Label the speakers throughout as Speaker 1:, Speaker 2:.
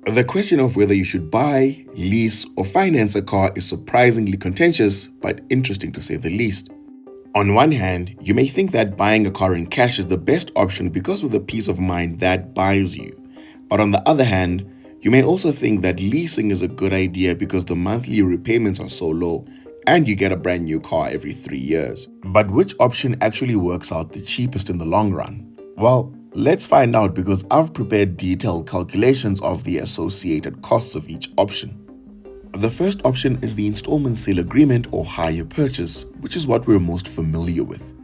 Speaker 1: The question of whether you should buy, lease, or finance a car is surprisingly contentious, but interesting to say the least. On one hand, you may think that buying a car in cash is the best option because of the peace of mind that buys you. But on the other hand, you may also think that leasing is a good idea because the monthly repayments are so low and you get a brand new car every 3 years. But which option actually works out the cheapest in the long run? Well, let's find out because I've prepared detailed calculations of the associated costs of each option. The first option is the installment sale agreement or hire purchase, which is what we're most familiar with.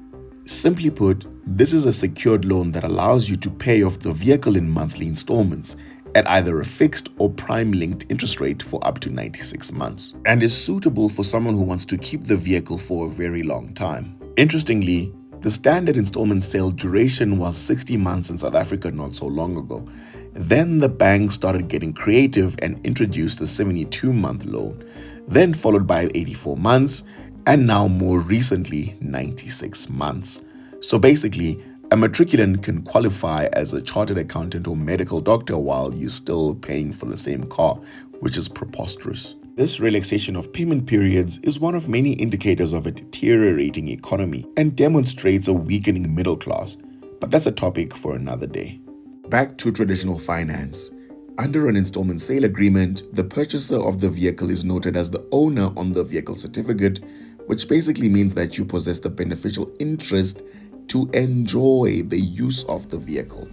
Speaker 1: Simply put, this is a secured loan that allows you to pay off the vehicle in monthly installments at either a fixed or prime-linked interest rate for up to 96 months, and is suitable for someone who wants to keep the vehicle for a very long time. Interestingly, the standard installment sale duration was 60 months in South Africa not so long ago. Then the bank started getting creative and introduced the 72-month loan, then followed by 84 months, and now more recently 96 months. So basically, a matriculant can qualify as a chartered accountant or medical doctor while you're still paying for the same car, which is preposterous. This relaxation of payment periods is one of many indicators of a deteriorating economy and demonstrates a weakening middle class, but that's a topic for another day. Back to traditional finance. Under an installment sale agreement, the purchaser of the vehicle is noted as the owner on the vehicle certificate, which basically means that you possess the beneficial interest to enjoy the use of the vehicle.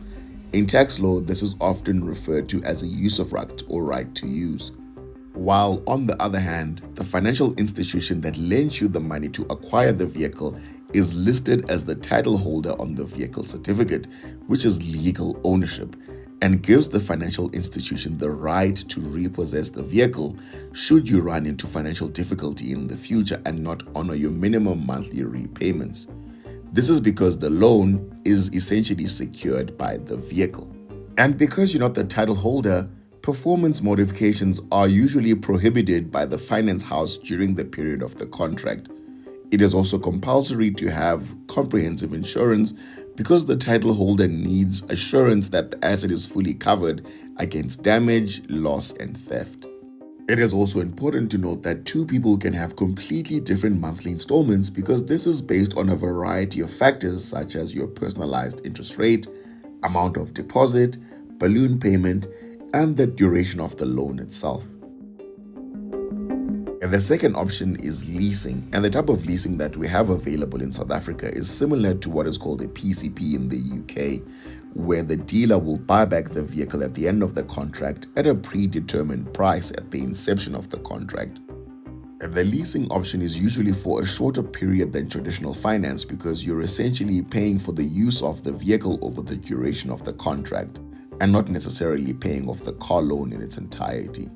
Speaker 1: In tax law, this is often referred to as a use of right or right to use. While on the other hand, the financial institution that lends you the money to acquire the vehicle is listed as the title holder on the vehicle certificate, which is legal ownership, and gives the financial institution the right to repossess the vehicle should you run into financial difficulty in the future and not honor your minimum monthly repayments. This is because the loan is essentially secured by the vehicle. And because you're not the title holder, performance modifications are usually prohibited by the finance house during the period of the contract. It is also compulsory to have comprehensive insurance because the title holder needs assurance that the asset is fully covered against damage, loss, and theft. It is also important to note that two people can have completely different monthly installments because this is based on a variety of factors such as your personalized interest rate, amount of deposit, balloon payment, and the duration of the loan itself. And the second option is leasing, and the type of leasing that we have available in South Africa is similar to what is called a PCP in the UK, where the dealer will buy back the vehicle at the end of the contract at a predetermined price at the inception of the contract. And the leasing option is usually for a shorter period than traditional finance because you're essentially paying for the use of the vehicle over the duration of the contract, and not necessarily paying off the car loan in its entirety.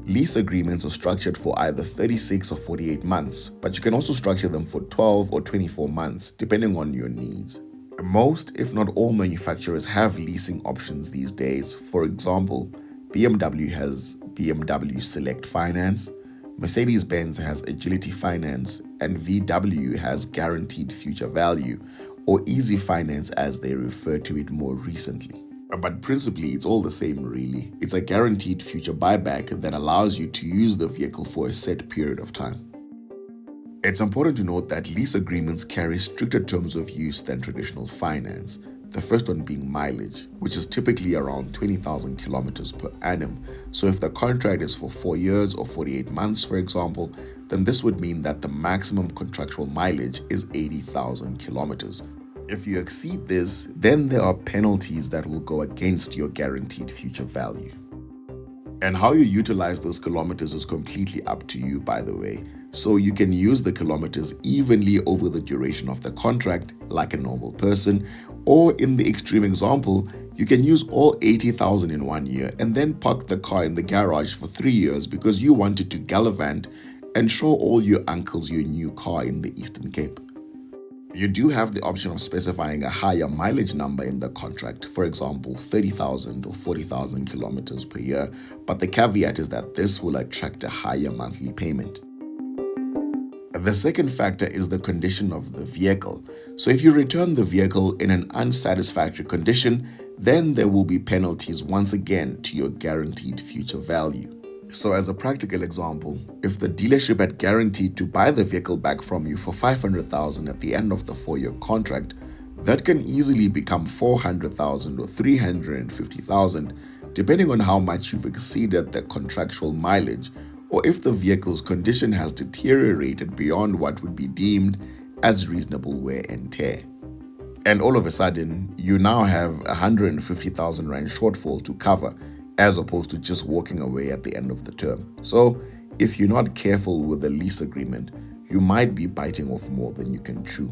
Speaker 1: Lease agreements are structured for either 36 or 48 months, but you can also structure them for 12 or 24 months, depending on your needs. Most, if not all, manufacturers have leasing options these days. For example, BMW has BMW Select Finance, Mercedes-Benz has Agility Finance, and VW has Guaranteed Future Value, or Easy Finance as they refer to it more recently. But principally, it's all the same really. It's a guaranteed future buyback that allows you to use the vehicle for a set period of time. It's important to note that lease agreements carry stricter terms of use than traditional finance. The first one being mileage, which is typically around 20,000 kilometers per annum. So if the contract is for 4 years or 48 months, for example, then this would mean that the maximum contractual mileage is 80,000 kilometers. If you exceed this, then there are penalties that will go against your guaranteed future value. And how you utilize those kilometers is completely up to you, by the way. So you can use the kilometers evenly over the duration of the contract, like a normal person, or in the extreme example, you can use all 80,000 in 1 year and then park the car in the garage for 3 years because you wanted to gallivant and show all your uncles your new car in the Eastern Cape. You do have the option of specifying a higher mileage number in the contract, for example, 30,000 or 40,000 kilometers per year, but the caveat is that this will attract a higher monthly payment. The second factor is the condition of the vehicle. So if you return the vehicle in an unsatisfactory condition, then there will be penalties once again to your guaranteed future value. So as a practical example, if the dealership had guaranteed to buy the vehicle back from you for $500,000 at the end of the 4-year contract, that can easily become $400,000 or $350,000, depending on how much you've exceeded the contractual mileage, or if the vehicle's condition has deteriorated beyond what would be deemed as reasonable wear and tear. And all of a sudden, you now have 150,000 Rand shortfall to cover, as opposed to just walking away at the end of the term. So, if you're not careful with the lease agreement, you might be biting off more than you can chew.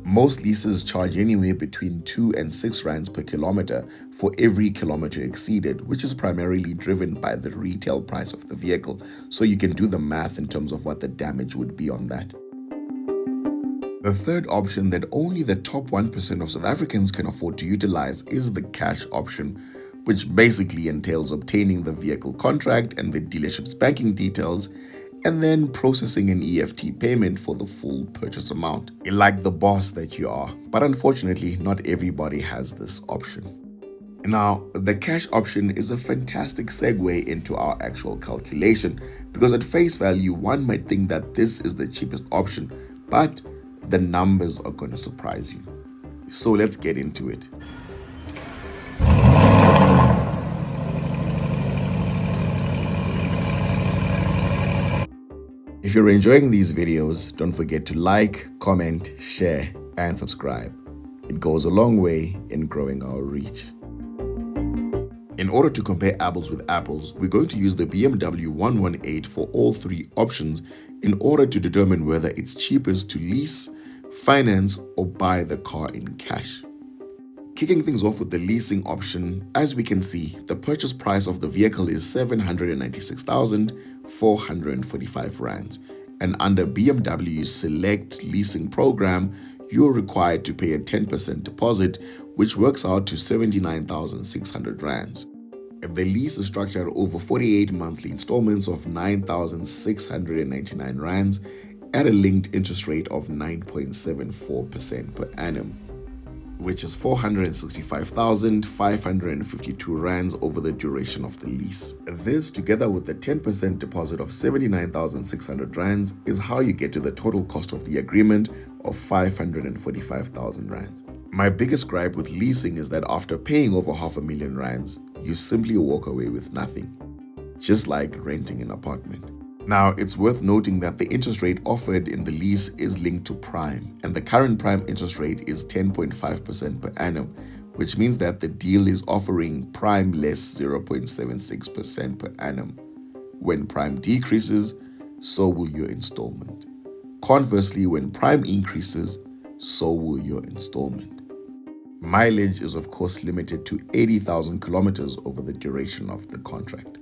Speaker 1: Most leases charge anywhere between 2 and 6 rands per kilometer for every kilometer exceeded, which is primarily driven by the retail price of the vehicle, so you can do the math in terms of what the damage would be on that. The third option that only the top 1% of South Africans can afford to utilize is the cash option, which basically entails obtaining the vehicle contract and the dealership's banking details, and then processing an EFT payment for the full purchase amount. Like the boss that you are, but unfortunately, not everybody has this option. Now, the cash option is a fantastic segue into our actual calculation, because at face value, one might think that this is the cheapest option, but the numbers are going to surprise you. So let's get into it. If you're enjoying these videos, don't forget to like, comment, share, and subscribe. It goes a long way in growing our reach. In order to compare apples with apples, we're going to use the BMW 118 for all 3 options in order to determine whether it's cheapest to lease, finance, or buy the car in cash. Kicking things off with the leasing option, as we can see, the purchase price of the vehicle is 796,445 rands, and under BMW's Select leasing program, you're required to pay a 10% deposit, which works out to 79,600 rands. The lease is structured over 48 monthly installments of 9,699 rands at a linked interest rate of 9.74% per annum, which is 465,552 rands over the duration of the lease. This, together with the 10% deposit of 79,600 rands, is how you get to the total cost of the agreement of 545,000 rands. My biggest gripe with leasing is that after paying over 500,000 rands, you simply walk away with nothing, just like renting an apartment. Now, it's worth noting that the interest rate offered in the lease is linked to prime, and the current prime interest rate is 10.5% per annum, which means that the deal is offering prime less 0.76% per annum. When prime decreases, so will your installment. Conversely, when prime increases, so will your installment. Mileage is of course limited to 80,000 kilometers over the duration of the contract.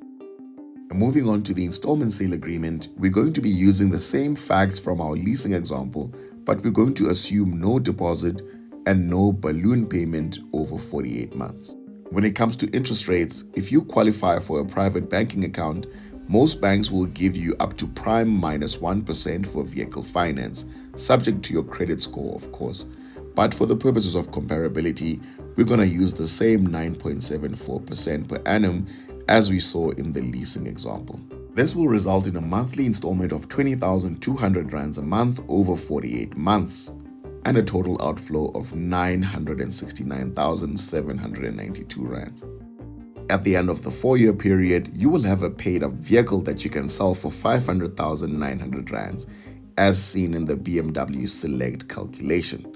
Speaker 1: Moving on to the installment sale agreement, we're going to be using the same facts from our leasing example, but we're going to assume no deposit and no balloon payment over 48 months. When it comes to interest rates, if you qualify for a private banking account, most banks will give you up to prime minus 1% for vehicle finance, subject to your credit score, of course. But for the purposes of comparability, we're going to use the same 9.74% per annum as we saw in the leasing example. This will result in a monthly installment of 20,200 rands a month over 48 months and a total outflow of 969,792 rands. At the end of the 4-year period, you will have a paid-up vehicle that you can sell for 500,900 rands, as seen in the BMW Select calculation,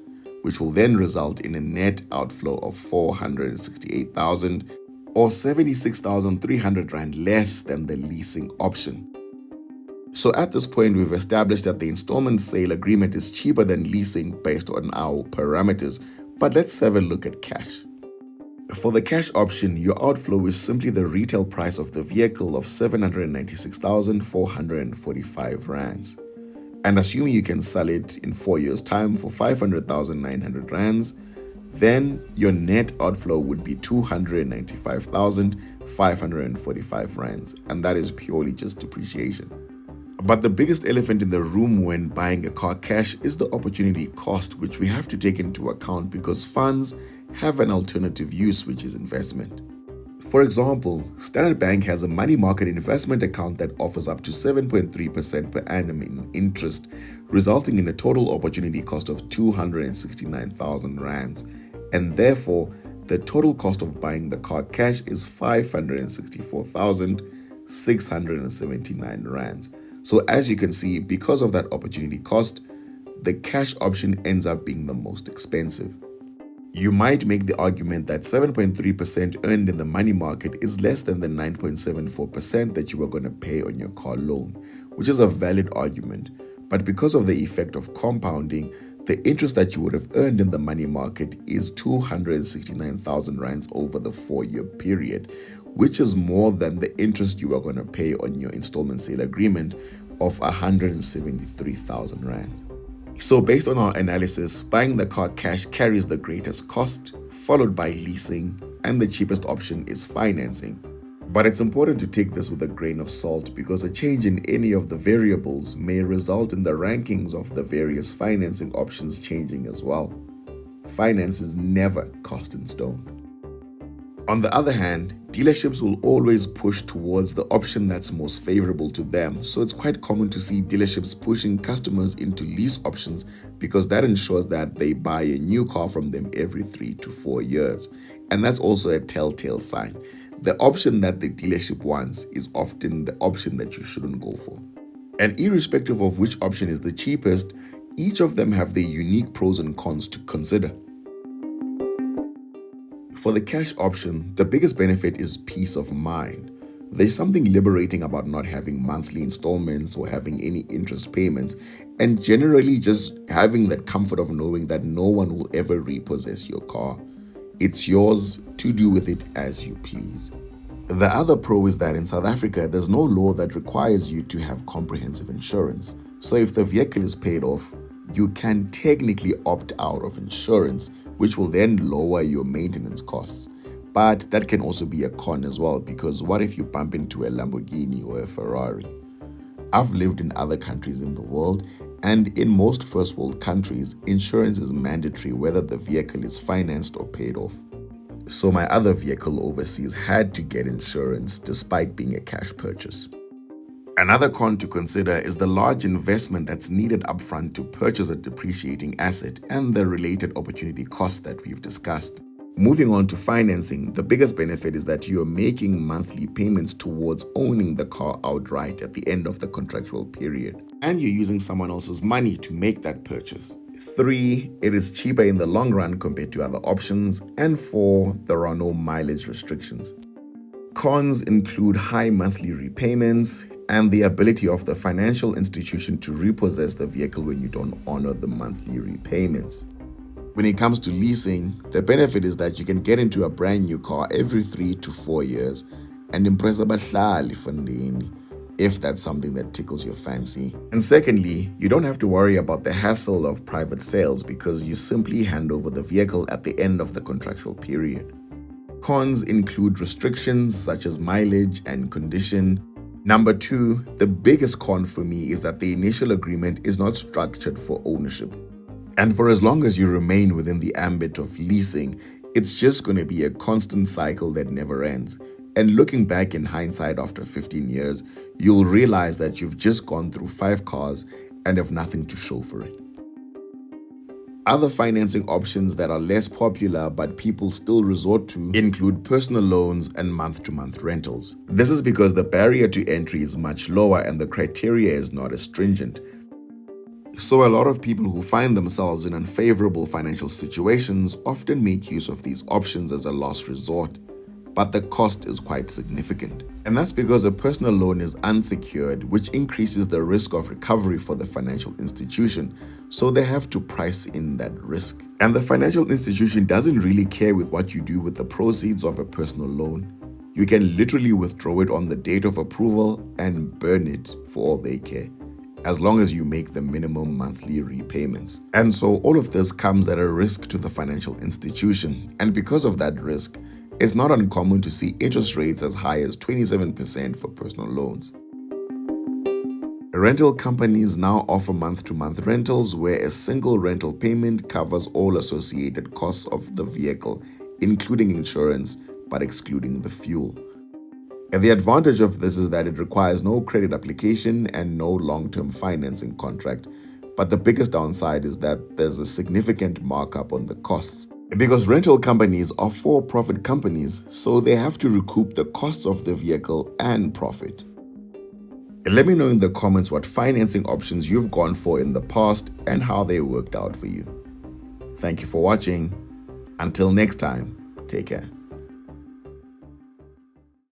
Speaker 1: which will then result in a net outflow of 468,000 or 76,300 rand less than the leasing option. So at this point, we've established that the installment sale agreement is cheaper than leasing based on our parameters, but let's have a look at cash. For the cash option, your outflow is simply the retail price of the vehicle of 796,445 rands. And assuming you can sell it in 4 years' time for 500,900 rands, then your net outflow would be 295,545 rands, and that is purely just depreciation. But the biggest elephant in the room when buying a car cash is the opportunity cost, which we have to take into account because funds have an alternative use, which is investment. For example, Standard Bank has a money market investment account that offers up to 7.3% per annum in interest, resulting in a total opportunity cost of 269,000 rands, and therefore the total cost of buying the car cash is 564,679 rands. So as you can see, because of that opportunity cost, the cash option ends up being the most expensive. You might make the argument that 7.3% earned in the money market is less than the 9.74% that you are going to pay on your car loan, which is a valid argument. But because of the effect of compounding, the interest that you would have earned in the money market is 269,000 rands over the 4-year period, which is more than the interest you are going to pay on your installment sale agreement of 173,000 rands. So based on our analysis, buying the car cash carries the greatest cost, followed by leasing, and the cheapest option is financing. But it's important to take this with a grain of salt because a change in any of the variables may result in the rankings of the various financing options changing as well. Finance is never cast in stone. On the other hand, dealerships will always push towards the option that's most favorable to them, so it's quite common to see dealerships pushing customers into lease options because that ensures that they buy a new car from them every 3 to 4 years. And that's also a telltale sign. The option that the dealership wants is often the option that you shouldn't go for. And irrespective of which option is the cheapest, each of them have their unique pros and cons to consider. For the cash option, the biggest benefit is peace of mind. There's something liberating about not having monthly installments or having any interest payments, and generally just having that comfort of knowing that no one will ever repossess your car. It's yours to do with it as you please. The other pro is that in South Africa, there's no law that requires you to have comprehensive insurance. So if the vehicle is paid off, you can technically opt out of insurance, which will then lower your maintenance costs. But that can also be a con as well, because what if you bump into a Lamborghini or a Ferrari? I've lived in other countries in the world, and in most first world countries, insurance is mandatory whether the vehicle is financed or paid off. So my other vehicle overseas had to get insurance despite being a cash purchase. Another con to consider is the large investment that's needed upfront to purchase a depreciating asset and the related opportunity cost that we've discussed. Moving on to financing, the biggest benefit is that you are making monthly payments towards owning the car outright at the end of the contractual period, and you're using someone else's money to make that purchase. 3, it is cheaper in the long run compared to other options, and 4, there are no mileage restrictions. Cons include high monthly repayments and the ability of the financial institution to repossess the vehicle when you don't honor the monthly repayments. When it comes to leasing, the benefit is that you can get into a brand new car every 3 to 4 years and impress abahlali fundini if that's something that tickles your fancy. And secondly, you don't have to worry about the hassle of private sales because you simply hand over the vehicle at the end of the contractual period. Cons include restrictions such as mileage and condition. Number 2, the biggest con for me is that the initial agreement is not structured for ownership. And for as long as you remain within the ambit of leasing, it's just going to be a constant cycle that never ends. And looking back in hindsight after 15 years, you'll realize that you've just gone through 5 cars and have nothing to show for it. Other financing options that are less popular but people still resort to include personal loans and month-to-month rentals. This is because the barrier to entry is much lower and the criteria is not as stringent. So a lot of people who find themselves in unfavorable financial situations often make use of these options as a last resort, but the cost is quite significant. And that's because a personal loan is unsecured, which increases the risk of recovery for the financial institution, so they have to price in that risk. And the financial institution doesn't really care with what you do with the proceeds of a personal loan. You can literally withdraw it on the date of approval and burn it for all they care, as long as you make the minimum monthly repayments. And so all of this comes at a risk to the financial institution. And because of that risk, it's not uncommon to see interest rates as high as 27% for personal loans. Rental companies now offer month-to-month rentals where a single rental payment covers all associated costs of the vehicle, including insurance, but excluding the fuel. And the advantage of this is that it requires no credit application and no long-term financing contract. But the biggest downside is that there's a significant markup on the costs. Because rental companies are for-profit companies, so they have to recoup the costs of the vehicle and profit. And let me know in the comments what financing options you've gone for in the past and how they worked out for you. Thank you for watching. Until next time, take care.